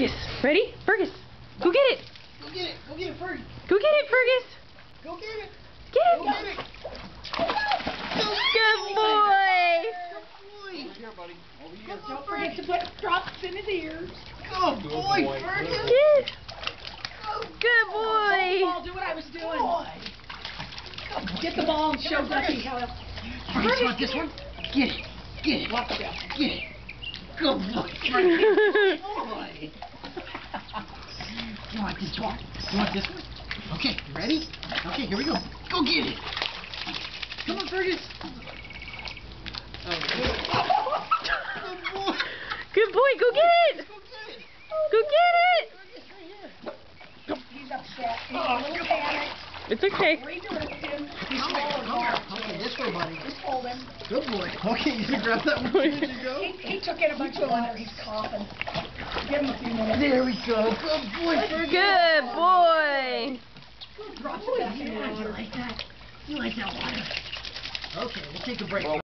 Fergus. Ready? Fergus. Go get it. Go get it. Go get it, Fergus. Go get it, Fergus. Go get it. Get it. Go get it. Good boy. Good boy. Over here, buddy. Over here. Don't forget to put drops in his ears. Good boy, Fergus. Good. Good boy. Ball, do what I was doing. Get the ball and show Ducky how. Fergus, you want this one? Get it. Get it. Watch out. Get it. Good boy, Fergus. Good boy. You want this one? You want this one? Okay, you ready? Okay, here we go. Go get it. Come on, Fergus. Oh, good. Good boy. Good boy. Go get it. Go get it. Go get it. Fergus, right here. He's upset. He's a little panicked. It's okay. Redirect him. He's Come swallowed here. hard. Okay, this way, buddy. Just hold him. Good boy. Okay, you can grab that one. Here you go. He took in a bunch of water. He's coughing. Give him a few minutes. There we go. Good boy, Fergus. Good boy. Drops Boy, it back in the yeah, you water. like that? You like that water? Okay, we'll take a break.